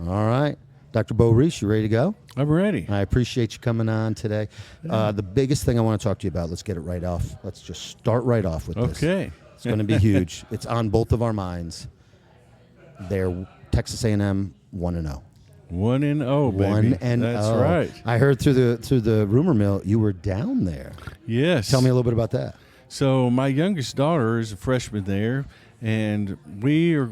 All right. Dr. Beau Rees, you ready to go? I'm ready. I appreciate you coming on today. The biggest thing I want to talk to you about, let's get it right off. Let's just start right off with this. Okay. It's going to be huge. It's on both of our minds. They're Texas A&M 1-0. 1-0, baby. 1-0. That's right. I heard through the rumor mill you were down there. Yes. Tell me a little bit about that. So my youngest daughter is a freshman there, and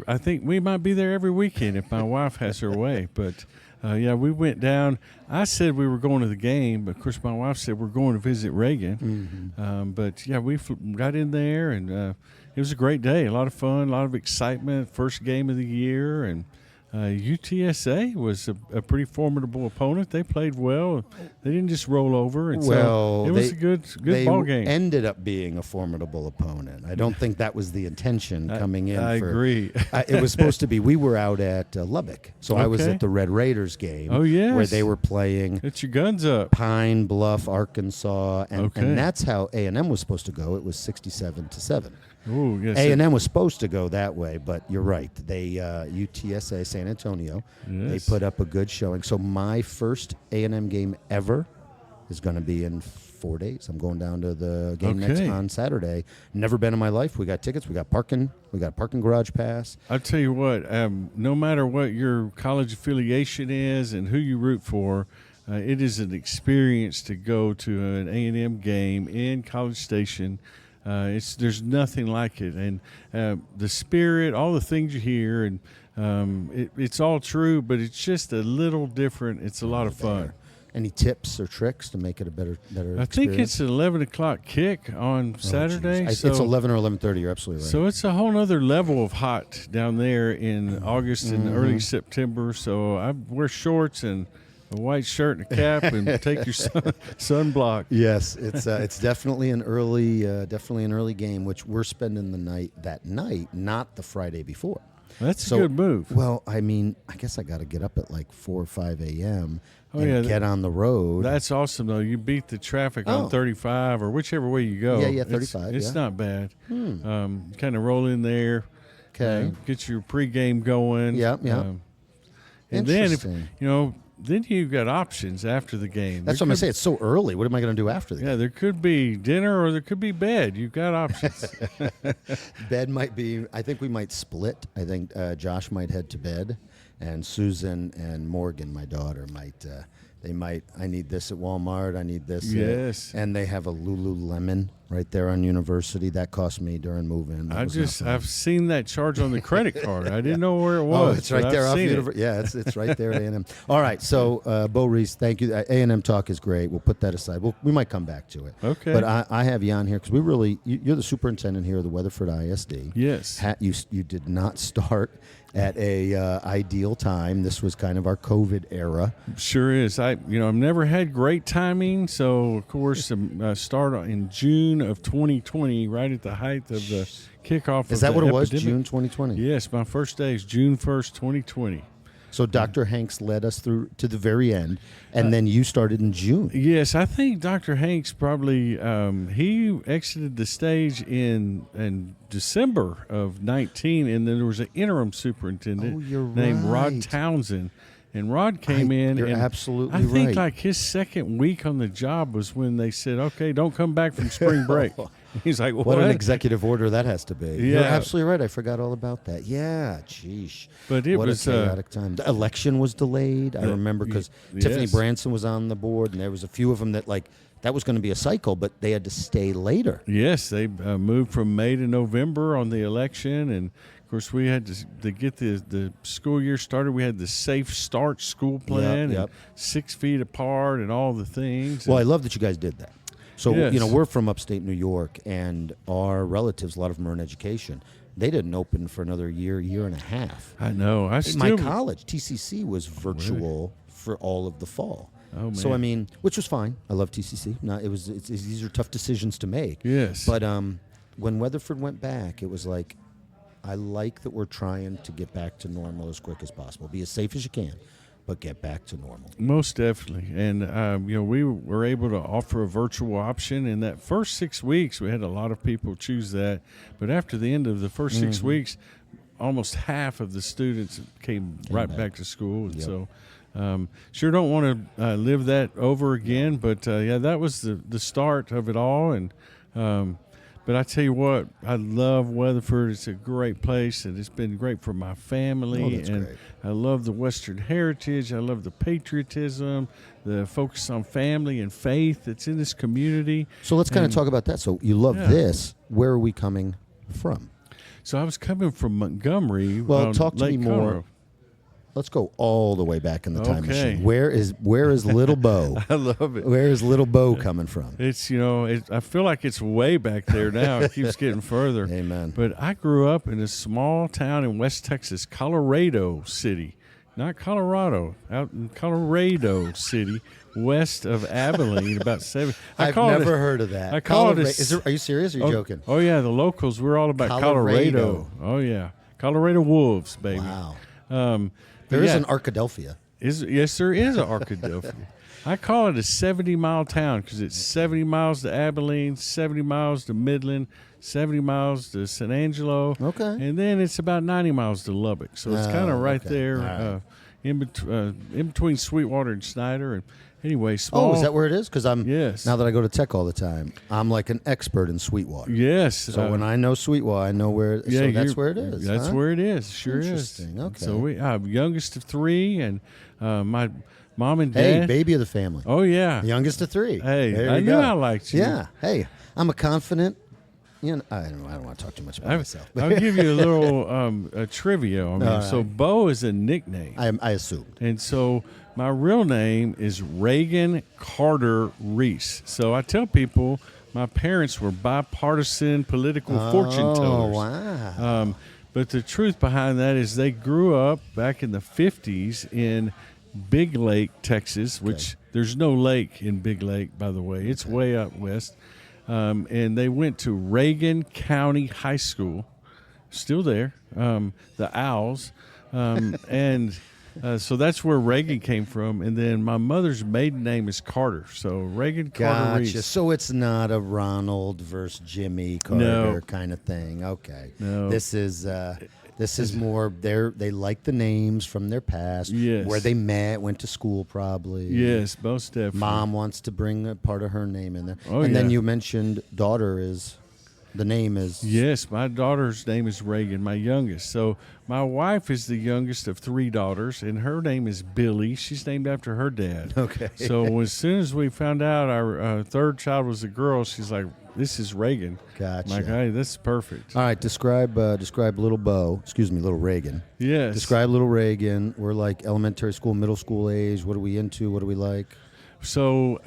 I think we might be there every weekend if my wife has her way. But, we went down. I said we were going to the game, but, of course, my wife said we're going to visit Reagan. Mm-hmm. We got in there, and it was a great day, a lot of fun, a lot of excitement, first game of the year, and UTSA was a pretty formidable opponent. They played well. They didn't just roll over. And so it was a good ball game. They ended up being a formidable opponent. I don't think that was the intention coming in. I agree. It was supposed to be. We were out at Lubbock, so I was Okay. at the Red Raiders game. Oh, yes. Where they were playing Get your guns up. Pine Bluff, Arkansas, and Okay. that's how A&M was supposed to go. It was 67-7. Ooh, yes. A&M was supposed to go that way, but you're right. They UTSA San Antonio. Yes. They put up a good showing. So my first A&M game ever is going to be in 4 days. I'm going down to the game next Okay. on Saturday. Never been in my life. We got tickets. We got parking. We got a parking garage pass. I'll tell you what, no matter what your college affiliation is and who you root for, it is an experience to go to an A&M game in College Station. There's nothing like it, and the spirit, all the things you hear, and it's all true, but it's just a little different. It's a lot of fun. Any tips or tricks to make it a better I think it's an 11 o'clock kick on Saturday. It's 11 or 11:30. You're absolutely right. So it's a whole other level of hot down there in August and early September. So I wear shorts and a white shirt and a cap and take your sunblock. Yes, it's definitely an early game, which we're spending the night that night, not the Friday before. That's a good move. Well, I mean, I guess I got to get up at like 4 or 5 a.m. and yeah, get on the road. That's awesome, though. You beat the traffic on 35 or whichever way you go. Yeah, 35. It's yeah. not bad. Kind of roll in there. Okay. Get your pregame going. Yeah. And then, Interesting. then you've got options after the game. That's what I'm going to say. It's so early. What am I going to do after the game? Yeah, there could be dinner or there could be bed. You've got options. Bed might be, I think we might split. I think Josh might head to bed, and Susan and Morgan, my daughter, I need this at Walmart. I need this. Yes. And they have a Lululemon right there on University. That cost me during move-in. I've seen that charge on the credit card. I didn't know where it was. Oh, it's right there off University. Yeah, it's right there at A&M. All right, so Beau Rees, thank you. A&M talk is great. We'll put that aside. We might come back to it. Okay. But I have you on here because you're the superintendent here of the Weatherford ISD. Yes. You did not start at a ideal time. This was kind of our COVID era. Sure is. I've never had great timing. So of course, start in June of 2020, right at the height of the kickoff. Is that what it was? epidemic. June 2020. Yes, my first day is June 1st, 2020. So Dr. Hanks led us through to the very end, and then you started in June. Yes, I think Dr. Hanks probably he exited the stage in December of 19, and then there was an interim superintendent named Rod right. Townsend. And Rod came in. You're and absolutely I think right. like his second week on the job was when they said, "Okay, don't come back from spring break." He's like, What an executive order that has to be. Yeah. You're absolutely right. I forgot all about that. Yeah, geesh. But it what was a chaotic time. The election was delayed. I remember because Tiffany yes. Branson was on the board, and there was a few of them that that was going to be a cycle, but they had to stay later. Yes, they moved from May to November on the election, and of course we had to get the school year started. We had the Safe Start school plan, Yep. and 6 feet apart, and all the things. Well, I love that you guys did that. So, Yes. we're from upstate New York, and our relatives, a lot of them are in education. They didn't open for another year and a half. I know. My college, TCC, was virtual for all of the fall. Oh, man. So, I mean, which was fine. I love TCC. These are tough decisions to make. Yes. But when Weatherford went back, it was like, I like that we're trying to get back to normal as quick as possible. Be as safe as you can, but get back to normal. Most definitely. And, we were able to offer a virtual option. In that first 6 weeks, we had a lot of people choose that. But after the end of the first 6 weeks, almost half of the students came right back to school. And Yep. so sure don't want to live that over again, but yeah, that was the start of it all. And but I tell you what, I love Weatherford. It's a great place, and it's been great for my family. That's and great. I love the Western heritage. I love the patriotism, the focus on family and faith that's in this community. So let's kind of talk about that. So you love this. Where are we coming from? So I was coming from Montgomery. Well, on talk to Lake me more. Conroe. Let's go all the way back in the time Okay. machine. Where is little Beau? I love it. Where is little Beau coming from? It's, I feel like it's way back there now. It keeps getting further. Amen. But I grew up in a small town in West Texas, Colorado City. Not Colorado, out in Colorado City, west of Abilene, about 7. I've never heard of that. I call it Are you serious or are you joking? Oh, yeah, the locals, we're all about Colorado. Oh, yeah. Colorado Wolves, baby. Wow. But There is yeah. an Arkadelphia. Yes, there is an Arkadelphia. I call it a 70-mile town because it's 70 miles to Abilene, 70 miles to Midland, 70 miles to San Angelo. Okay. And then it's about 90 miles to Lubbock. So it's kind of right okay. there All right. in between Sweetwater and Snyder. And anyway, small. Oh, is that where it is? Because Yes. now that I go to Tech all the time, I'm like an expert in Sweetwater. Yes. So when I know Sweetwater, I know where. Yeah, so that's where it is. That's huh? where it is. Sure is. Interesting. Okay. So I'm youngest of 3, and my mom and Hey, dad. baby of the family. Oh, yeah. Youngest of 3. Hey, There I you knew go. I liked you. Yeah. Hey, I'm a confident. I don't want to talk too much about myself. I'll give you a little trivia on me. All So right. Beau is a nickname. I assumed. And so my real name is Reagan Carter Rees. So I tell people my parents were bipartisan political fortune Oh, tellers. wow. But the truth behind that is they grew up back in the 50s in Big Lake, Texas, which there's no lake in Big Lake, by the way. It's way out west. And they went to Reagan County High School, still there, the Owls. So that's where Reagan came from. And then my mother's maiden name is Carter. So Reagan Carter Gotcha. Rees. So it's not a Ronald versus Jimmy Carter No. kind of thing. Okay. No. This is more they like the names from their past. Yes. Where they met, went to school probably. Yes, most definitely. Mom wants to bring a part of her name in there. Oh, and then yeah. you mentioned daughter is the name is Yes, my daughter's name is Reagan, my youngest. So my wife is the youngest of 3 daughters, and her name is Billy. She's named after her dad. Okay. So as soon as we found out our third child was a girl, she's like, "This is Reagan." Gotcha. I'm like, hey, this is perfect. All right, describe little Beau. Excuse me, little Reagan. Yes. Describe little Reagan. We're like elementary school, middle school age. What are we into? What do we like? So,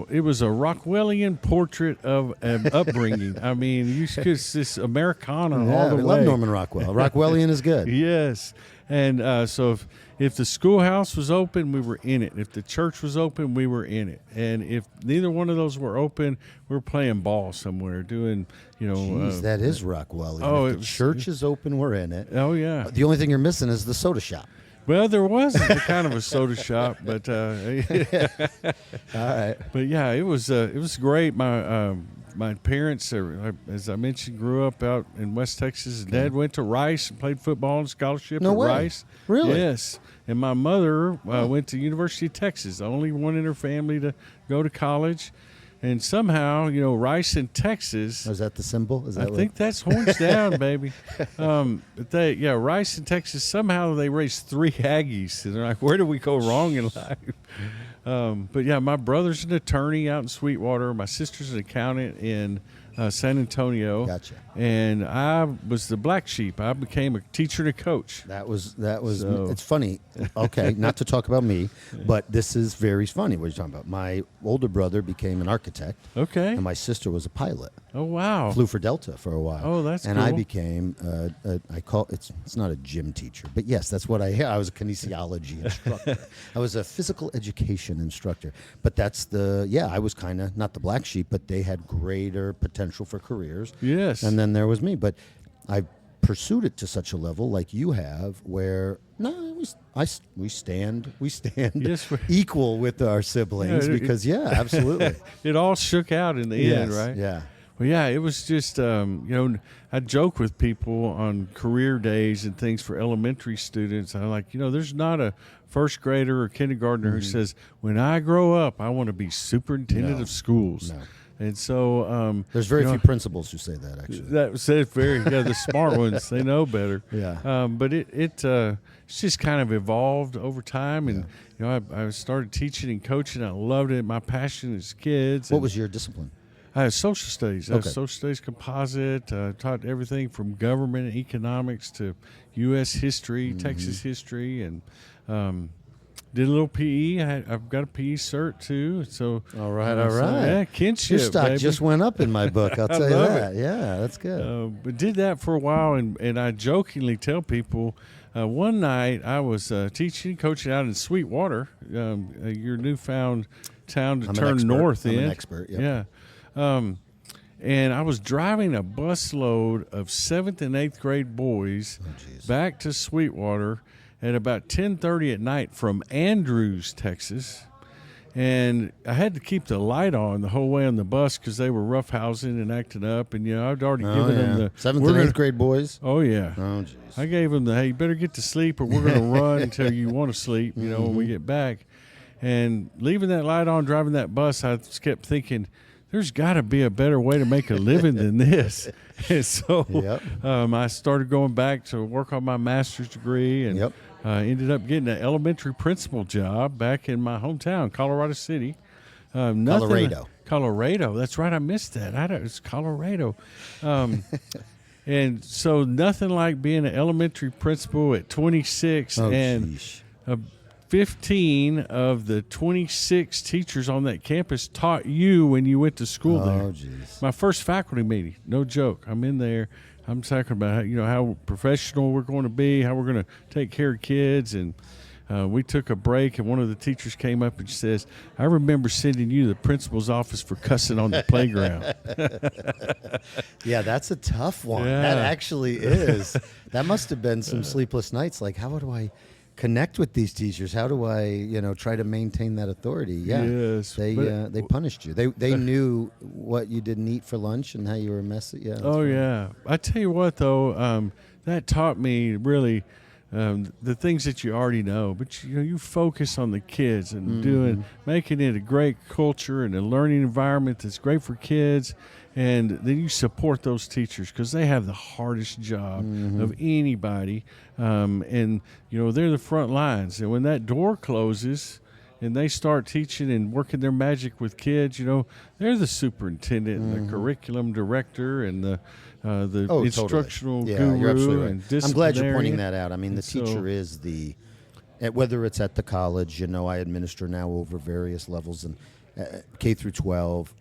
it was a Rockwellian portrait of an upbringing. I mean, you could this Americana all the we way. love Norman Rockwell. Rockwellian is good. Yes. And so if the schoolhouse was open, we were in it. If the church was open, we were in it. And if neither one of those were open, we were playing ball somewhere, doing, Jeez, that is Rockwellian. oh, If it the was- church is open, we're in it. oh, yeah. The only thing you're missing is the soda shop. Well, there was a kind of a soda shop, but All right. but yeah, it was great. My parents, as I mentioned, grew up out in West Texas. Dad went to Rice and played football and scholarship No at way. Rice. Really? Yes. And my mother went to University of Texas, the only one in her family to go to college. And somehow, Rice in Texas. Is that the symbol? Is that I think that's horns down, baby. But Rice in Texas, somehow they raised 3 Aggies. And they're like, where did we go wrong in life? But yeah, my brother's an attorney out in Sweetwater. My sister's an accountant in San Antonio. Gotcha. And I was the black sheep. I became a teacher and a coach. That was. So- It's funny. Okay, not to talk about me, but this is very funny. What you're talking about. My older brother became an architect, Okay. and my sister was a pilot. Oh, wow. Flew for Delta for a while. Oh, that's and I cool. became it's not a gym teacher, but yes, that's what I was a kinesiology instructor. I was a physical education instructor. But that's I was kind of not the black sheep, but they had greater potential for careers. Yes. And then there was me, but I pursued it to such a level like you have where we stand Yes, we- equal with our siblings Yeah, because absolutely. It all shook out in the end, right? Yeah. Well, yeah, it was just, I joke with people on career days and things for elementary students. I like, there's not a first grader or kindergartner who says, when I grow up, I want to be superintendent No. of schools. No. And so There's very few principals who say that, actually. that said the smart ones, they know better. Yeah. But it's just kind of evolved over time. And, I started teaching and coaching. I loved it. My passion is kids. What was your discipline? I had social studies. I had Okay. social studies composite. Taught everything from government and economics to U.S. history, Texas history, and did a little PE. I've got a PE cert too. So All right. yeah, kinship. Your stock baby. just went up in my book. I'll tell you love that. Yeah, that's good. But did that for a while, and I jokingly tell people. One night I was teaching and coaching out in Sweetwater, your newfound town to I'm an turn expert. north I'm in. an expert. Yep. Yeah. And I was driving a busload of 7th and 8th grade boys geez. back to Sweetwater at about 10:30 at night from Andrews, Texas. And I had to keep the light on the whole way on the bus because they were roughhousing and acting up. And, I'd already given them the 7th and 8th grade boys. Oh, yeah. Oh, jeez. I gave them hey, you better get to sleep or we're going to run until you want to sleep, when we get back. And leaving that light on, driving that bus, I just kept thinking, there's got to be a better way to make a living than this. And so Yep. I started going back to work on my master's degree and Yep. ended up getting an elementary principal job back in my hometown, Colorado City. Colorado. That's right. I missed that. It's Colorado. And so nothing like being an elementary principal at 26 Oh, and sheesh. 15 of the 26 teachers on that campus taught you when you went to school there. Oh, jeez. My first faculty meeting, no joke. I'm in there. I'm talking about how professional we're going to be, how we're going to take care of kids, and we took a break, and one of the teachers came up and says, I remember sending you to the principal's office for cussing on the playground. Yeah, that's a tough one. Yeah. That actually is. That must have been some sleepless nights. Like, how do I connect with these teachers? How do I, try to maintain that authority? Yeah, Yes, they punished you. They knew what you didn't eat for lunch and how you were messy. Yeah. that's Oh, right. yeah. I tell you what, though, that taught me really the things that you already know. But, you focus on the kids and making it a great culture and a learning environment that's great for kids. And then you support those teachers because they have the hardest job of anybody. And, they're the front lines. And when that door closes and they start teaching and working their magic with kids, they're the superintendent and the curriculum director and the instructional Totally. Yeah, guru you're absolutely right. and I'm glad you're pointing disciplinarian. that out. I mean, the And teacher is whether it's at the college, I administer now over various levels and K through 12.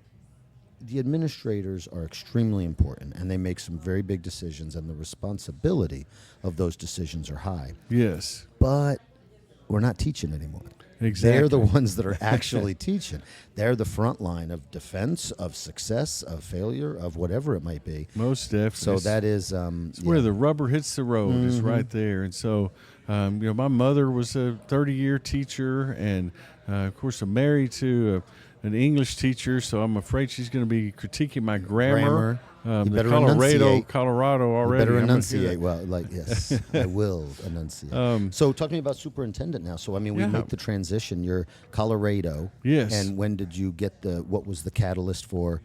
The administrators are extremely important, and they make some very big decisions, and the responsibility of those decisions are high. Yes, But we're not teaching anymore. exactly. They're the ones that are actually teaching. They're the front line of defense, of success, of failure, of whatever it might be. Most definitely. So that is It's where the rubber hits the road is right there. And so, my mother was a 30-year teacher, and of course, I'm married to an English teacher, so I'm afraid she's going to be critiquing my grammar. You The better enunciate. Colorado already. Better I'm gonna enunciate. do Well, yes, I will enunciate. So talk to me about superintendent now. So, we Yeah. make the transition. You're Colorado. Yes. And when did you get what was the catalyst for,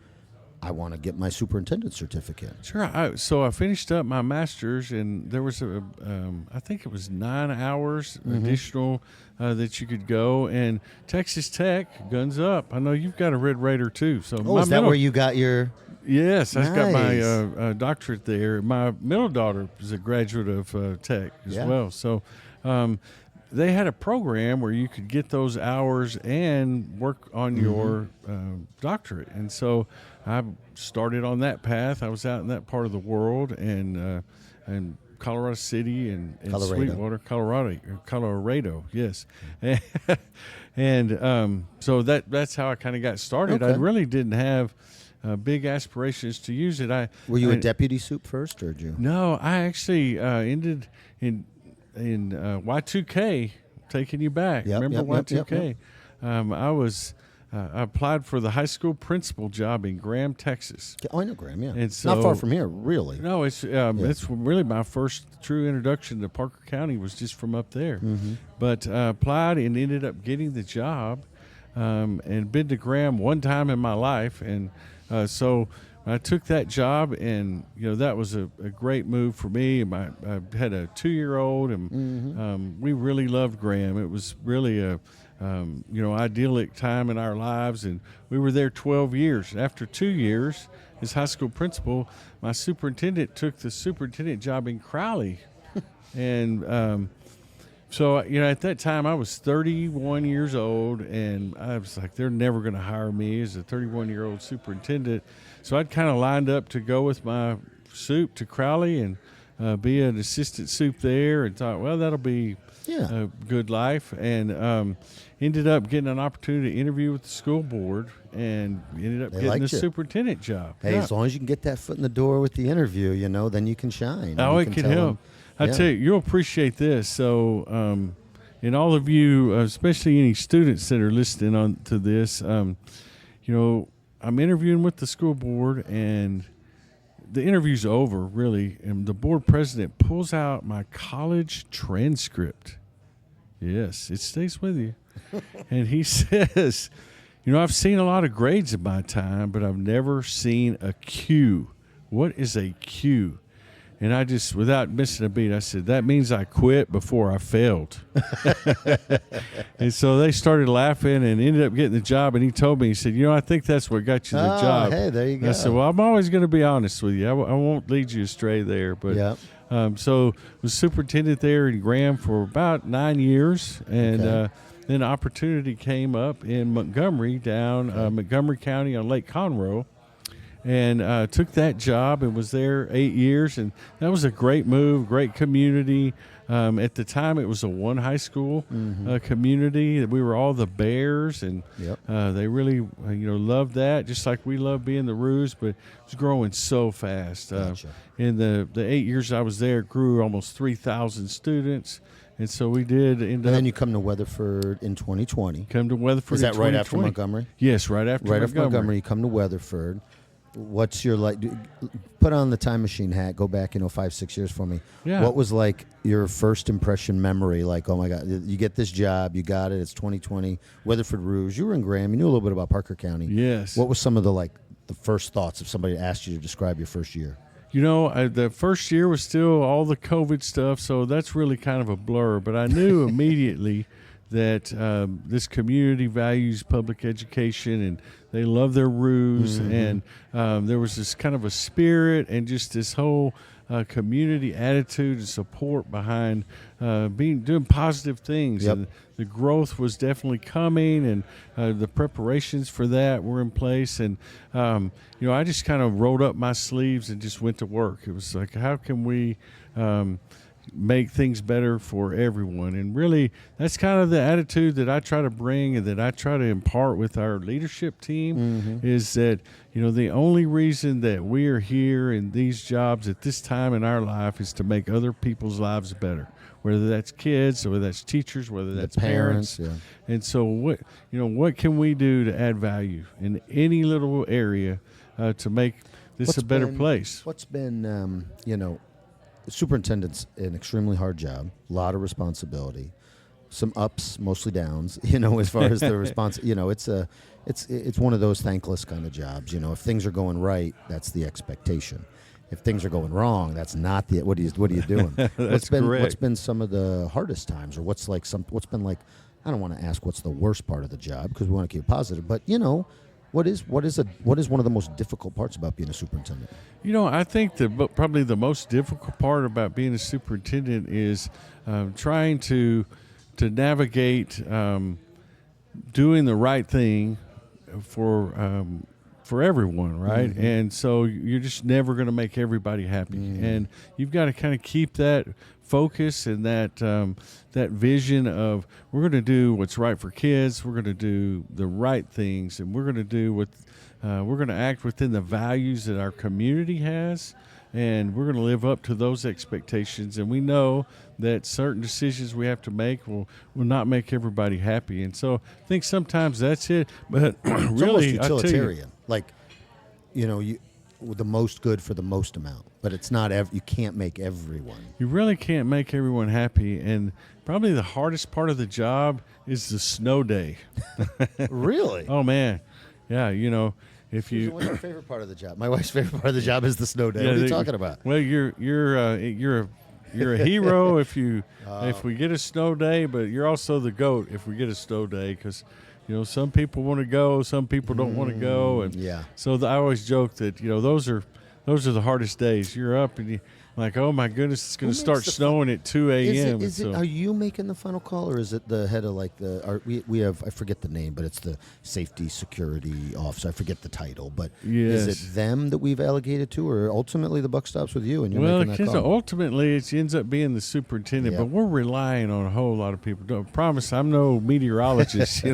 I want to get my superintendent certificate? Sure. So I finished up my master's, and there was I think it was 9 hours additional that you could go. And Texas Tech, guns up. I know you've got a Red Raider too. So Oh, is that where you got your? Yes, I got Nice. my doctorate there. My middle daughter is a graduate of Tech as Yeah. well. So they had a program where you could get those hours and work on your doctorate. And so I started on that path. I was out in that part of the world and Colorado City and Sweetwater, Colorado, yes. And so that's how I kind of got started. I Okay. really didn't have big aspirations to use it. Were you a deputy soup first, or did you? No, I actually ended in Y2K, taking you back. Yep, Remember yep, Y2K? yep. I was I applied for the high school principal job in Graham, Texas. Oh, I know Graham. Yeah, And so, not far from here, really. No, it's really my first true introduction to Parker County was just from up there. But applied and ended up getting the job, and been to Graham one time in my life, and so I took that job, and that was a great move for me. I had a 2-year-old, and we really loved Graham. It was really a idyllic time in our lives, and we were there 12 years. After 2 years as high school principal, my superintendent took the superintendent job in Crowley, and so at that time I was 31 years old, and I was like, they're never going to hire me as a 31-year-old superintendent. So I'd kind of lined up to go with my soup to Crowley and be an assistant soup there, and thought, well, that'll be a good life, and ended up getting an opportunity to interview with the school board, and ended up getting the superintendent job. Hey, as long as you can get that foot in the door with the interview, then you can shine. Oh, it can help. I tell you, you'll appreciate this. So, and all of you, especially any students that are listening on to this, I'm interviewing with the school board, and the interview's over, really, and the board president pulls out my college transcript. Yes, it stays with you. And he says, I've seen a lot of grades in my time, but I've never seen a Q. What is a Q? And I just, without missing a beat, I said, that means I quit before I failed. And so they started laughing and ended up getting the job. And he told me, he said, I think that's what got you the job. Hey, there you go. And I said, well, I'm always going to be honest with you. I won't lead you astray there. But so was superintendent there in Graham for about 9 years. And then opportunity came up in Montgomery, down Montgomery County on Lake Conroe. And took that job and was there 8 years, and that was a great move, great community. At the time, it was a one high school community. We were all the Bears, and they really loved that, just like we love being the Roos. But it was growing so fast. In the 8 years I was there, it grew almost 3,000 students. And so we did end up. And then you come to Weatherford in 2020. Come to Weatherford. Is that right after Montgomery? Yes, right after Montgomery. Right after Montgomery, you come to Weatherford. What's your put on the time machine hat, go back 5-6 years for me. What was your first impression memory, oh my God, you get this job, you got it, it's 2020, Weatherford Rouge, you were in Graham, you knew a little bit about Parker County. Yes. What was some of the first thoughts if somebody asked you to describe your first year? The first year was still all the COVID stuff, so that's really kind of a blur, but I knew immediately that this community values public education, and they love their Roos, and there was this kind of a spirit and just this whole community attitude and support behind doing positive things. And the growth was definitely coming, and the preparations for that were in place. And I just kind of rolled up my sleeves and just went to work. It was like, how can we make things better for everyone? And really, that's kind of the attitude that I try to bring and that I try to impart with our leadership team, is that the only reason that we are here in these jobs at this time in our life is to make other people's lives better, whether that's kids, or whether that's teachers, whether that's parents. And so what can we do to add value in any little area to make this a better place? What's been superintendent's an extremely hard job, a lot of responsibility, some ups, mostly downs, as far as the response, it's one of those thankless kind of jobs. If things are going right, that's the expectation. If things are going wrong, that's not the, what are you doing? What's been some of the hardest times, or what's been I don't want to ask what's the worst part of the job, because we want to keep it positive, but what is one of the most difficult parts about being a superintendent? I think probably the most difficult part about being a superintendent is trying to navigate doing the right thing for everyone, right? And so you're just never going to make everybody happy, and you've got to kind of keep that focus and that vision of, we're going to do what's right for kids, we're going to do the right things, and we're going to do we're going to act within the values that our community has, and we're going to live up to those expectations. And we know that certain decisions we have to make will not make everybody happy. And so I think sometimes that's it. But It's really, almost I tell you, utilitarian. Like, you the most good for the most amount, but it's not. You can't make everyone. you really can't make everyone happy. And probably the hardest part of the job is the snow day. Really? Oh, man. Yeah, if Susan, you what's your favorite part of the job? My wife's favorite part of the job is the snow day. Yeah, what are you talking about? Well, you're a hero if we get a snow day, but you're also the GOAT if we get a snow day, because some people want to go, some people don't want to go, and yeah. So I always joke that those are the hardest days. You're up and you like, oh my goodness, it's going to start snowing at 2 a.m. Are you making the final call, or is it the head of we have, I forget the name, but it's the safety security officer. I forget the title, but Yes. is it them that we've allocated to, or ultimately the buck stops with you and you're making that call? Ultimately it ends up being the superintendent, Yeah. but we're relying on a whole lot of people. Don't promise I'm no meteorologist,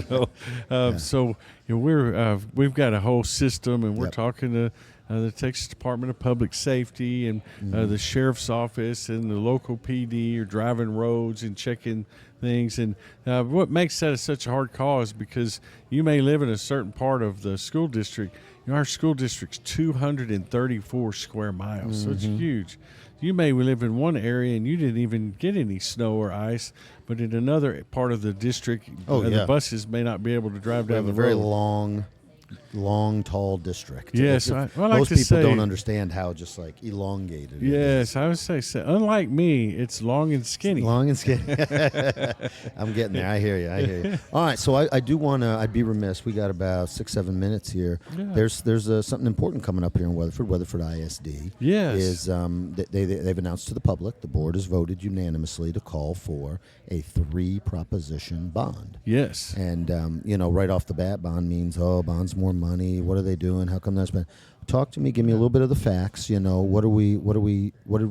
So we've got a whole system, and we're Yep. talking to the Texas Department of Public Safety and the sheriff's office and the local PD are driving roads and checking things. And what makes that such a hard call is because you may live in a certain part of the school district. Our school district's 234 square miles, so it's huge. You may live in one area and you didn't even get any snow or ice, but in another part of the district, the buses may not be able to drive We down have the a very road. long, tall district. Yes, I like most to people say- don't understand how just like elongated. it is. Yes, I would say so. Unlike me, it's long and skinny. Long and skinny. I'm getting there. I hear you. All right, so I do want to. I'd be remiss. We got about 6-7 minutes here. Yeah. There's something important coming up here in Weatherford ISD. Yes. Is they've announced to the public. The board has voted unanimously to call for a 3 proposition bond. Yes. And right off the bat, bond means bonds more money. What are they doing? How come that's been? Talk to me. Give me a little bit of the facts. What did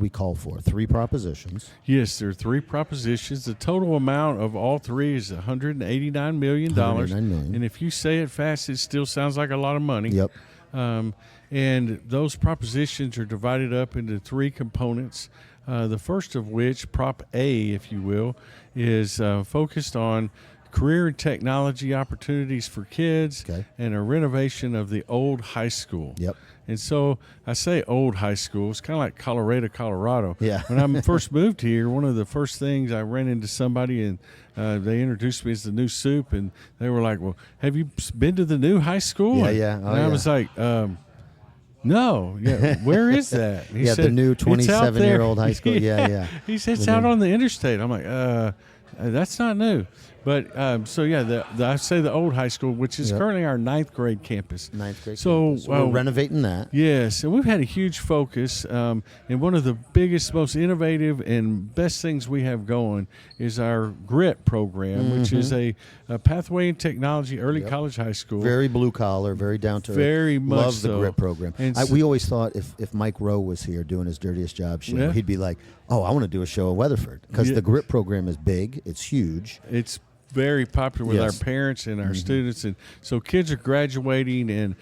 we call for? 3 propositions. Yes, there are 3 propositions. The total amount of all 3 is $189 million. $189 million. And if you say it fast, it still sounds like a lot of money. Yep. And those propositions are divided up into 3 components. The first of which, Prop A, if you will, is focused on career and technology opportunities for kids and a renovation of the old high school. Yep. And so I say old high school. It's kind of like Colorado. Yeah. When I first moved here, one of the first things I ran into somebody, and they introduced me as the new soup, and they were like, well, have you been to the new high school? Yeah. And I was like, no. Yeah. Where is that? He the said, new "It's out 27-year-old there." high school. Yeah. He said, it's out on the interstate. I'm like, that's not new. But I say the old high school, which is currently our 9th grade campus. 9th grade. So campus. We're renovating that. Yes, and we've had a huge focus. And one of the biggest, most innovative, and best things we have going is our GRIT program, which is a pathway in technology, early college, high school. Very blue collar, very down to earth. Very much Love so. the GRIT program. And We always thought if Mike Rowe was here doing his Dirtiest Job show, he'd be like, oh, I want to do a show at Weatherford. Because the GRIT program is big. It's huge. It's very popular with our parents and our students, and so kids are graduating and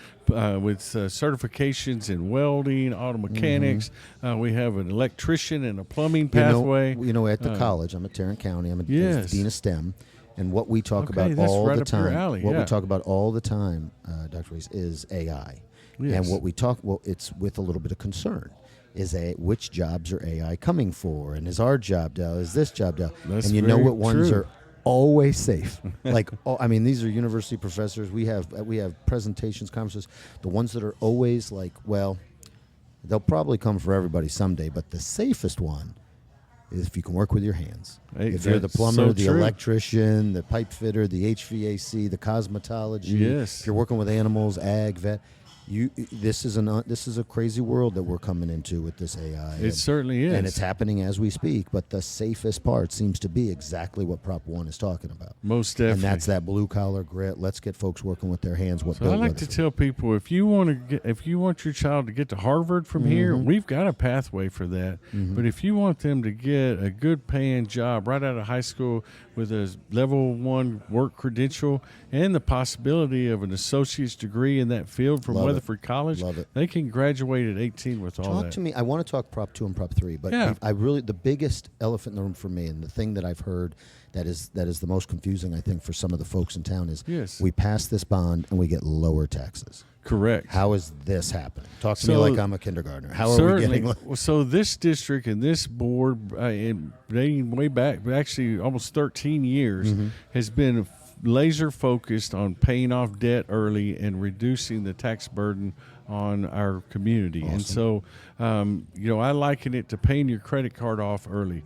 with certifications in welding, auto mechanics. We have an electrician and a plumbing pathway. At the college, I'm at Tarrant County. I'm a dean of STEM, and what we talk about that's all right the up your time. alley, We talk about all the time, Dr. Rees, is AI, and what we talk. Well, it's with a little bit of concern. Is which jobs are AI coming for, and is our job down? Is this job down? That's and you know very what ones true. are always safe. These are university professors. We have presentations, conferences. The ones that are always they'll probably come for everybody someday, but the safest one is if you can work with your hands. Hey, if you're the that's plumber, so the true. electrician, the pipe fitter, the HVAC, the cosmetology. Yes. If you're working with animals, ag, vet. This is a crazy world that we're coming into with this AI. It certainly is. And it's happening as we speak, but the safest part seems to be exactly what Prop 1 is talking about. Most definitely. And that's that blue-collar grit. Let's get folks working with their hands. So I like to tell people, if you want your child to get to Harvard from here, we've got a pathway for that. But if you want them to get a good paying job right out of high school with a level 1 work credential and the possibility of an associate's degree in that field from Weatherford Weatherford College. Love it. They can graduate at 18 with all that. Talk to me. I want to talk Prop 2 and Prop 3, but Yeah. I really, the biggest elephant in the room for me, and the thing that I've heard that is the most confusing, I think, for some of the folks in town is Yes. we pass this bond and we get lower taxes. Correct. How is this happening? Talk to me So, like I'm a kindergartner. How are we certainly. getting? Well, so this district and this board, dating way back, actually almost 13 years, has been laser focused on paying off debt early and reducing the tax burden on our community. Awesome. And so, I liken it to paying your credit card off early.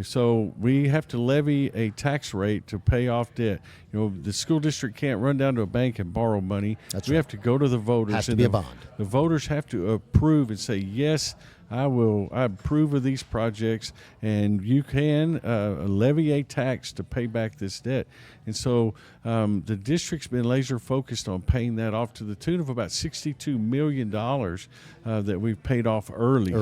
So we have to levy a tax rate to pay off debt. The school district can't run down to a bank and borrow money. That's we right. have to go to the voters. Has to and be a bond. The voters have to approve and say, yes, I approve of these projects, and you can levy a tax to pay back this debt. And so the district's been laser focused on paying that off to the tune of about $62 million that we've paid off early.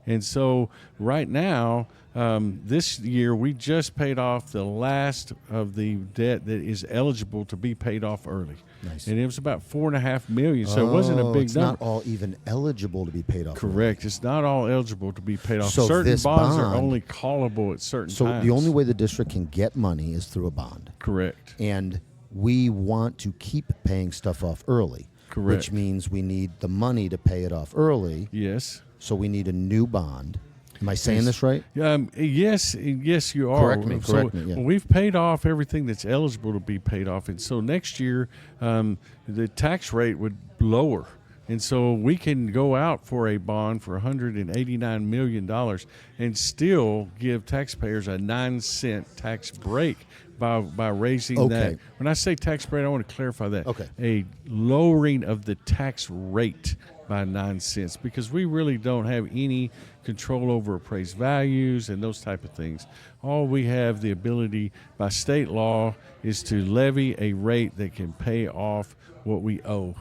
And so right now, this year, we just paid off the last of the debt that is eligible to be paid off early. Nice. And it was about $4.5 million, so it wasn't a big it's number. not all even eligible to be paid off. Correct. It's not all eligible to be paid off. So Certain this bonds are bond- only callable at certain So times. the only way the district can get money is through a bond. Correct. And we want to keep paying stuff off early. Correct. Which means we need the money to pay it off early. Yes. So we need a new bond. Am I saying this right? Yes, you are. Correct me, yeah. Well, we've paid off everything that's eligible to be paid off, and so next year the tax rate would lower, and so we can go out for a bond for $189 million and still give taxpayers a 9-cent tax break by raising that. When I say tax break, I want to clarify that. Okay. A lowering of the tax rate by 9 cents, because we really don't have any control over appraised values and those type of things. All we have the ability by state law is to levy a rate that can pay off what we owe.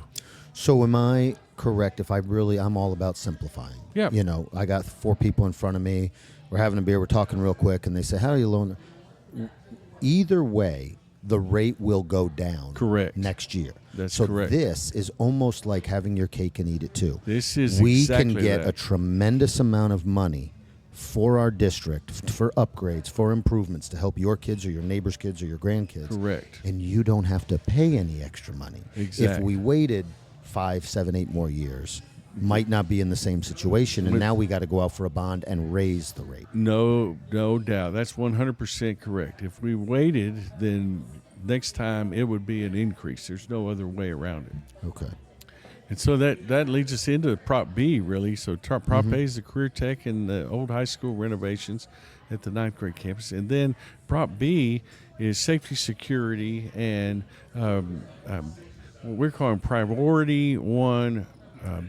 So am I correct if I'm all about simplifying? Yeah. I got 4 people in front of me. We're having a beer. We're talking real quick. And they say, how do you loan? Either way, the rate will go down. Correct. Next year. That's so correct. This is almost like having your cake and eat it too. This is we exactly can get that. a tremendous amount of money for our district, for upgrades, for improvements to help your kids or your neighbors' kids or your grandkids. Correct. And you don't have to pay any extra money. Exactly. If we waited 5, 7, 8 more years, might not be in the same situation, and now we got to go out for a bond and raise the rate. No doubt. That's 100% correct. If we waited, then next time it would be an increase. There's no other way around it. Okay. And so that leads us into Prop B, really. So Prop A is the career tech and the old high school renovations at the 9th grade campus. And then Prop B is safety, security, and what we're calling Priority 1,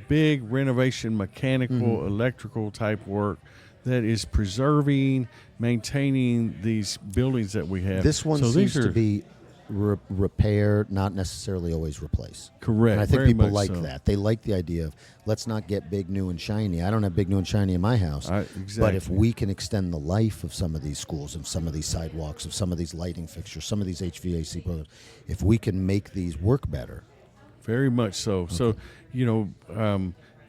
big renovation, mechanical, electrical type work that is preserving, maintaining these buildings that we have. This one so seems these are, to be repair, not necessarily always replace. correct. And I think very people much like so. that. They like the idea of let's not get big, new, and shiny. I don't have big, new, and shiny in my house. Exactly. But if we can extend the life of some of these schools, of some of these sidewalks, of some of these lighting fixtures, some of these HVAC programs, if we can make these work better. Very much so. Okay. So,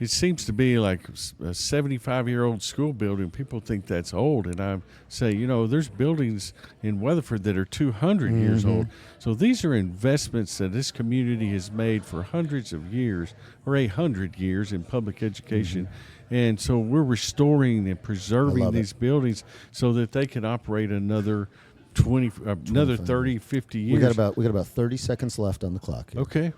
it seems to be like a 75-year-old school building. People think that's old. And I say, there's buildings in Weatherford that are 200 years old. So these are investments that this community has made for hundreds of years, or 100 years in public education. And so we're restoring and preserving these buildings so that they can operate another 30, 50 years. We got about 30 seconds left on the clock here. Okay.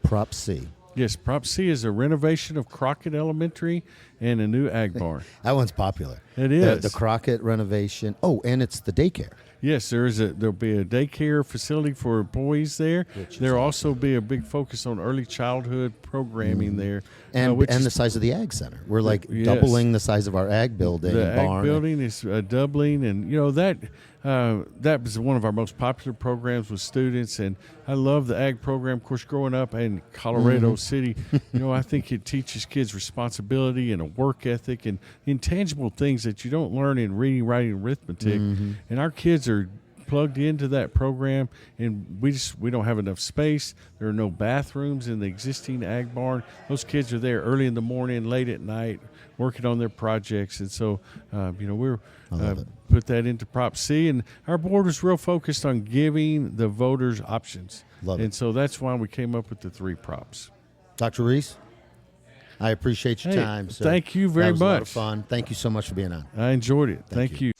Prop C. Yes, Prop C is a renovation of Crockett Elementary and a new ag barn. That one's popular. It is. The Crockett renovation. Oh, and it's the daycare. Yes, there'll be a daycare facility for employees there. There'll also be a big focus on early childhood programming there. And the size of the ag center. We're doubling the size of our ag building. The and barn. ag building is doubling, and that was one of our most popular programs with students, and I love the ag program. Of course, growing up in Colorado City, I think it teaches kids responsibility and a work ethic and intangible things that you don't learn in reading, writing, arithmetic. And our kids are plugged into that program, and we don't have enough space. There are no bathrooms in the existing ag barn. Those kids are there early in the morning, late at night, working on their projects, and so we're put that into Prop C, and our board is real focused on giving the voters options. Love it. And so that's why we came up with the 3 props. Dr. Rees, I appreciate your Hey, time. Sir. thank you very That was much. A lot of fun. Thank you so much for being on. I enjoyed it. Thank Thank you.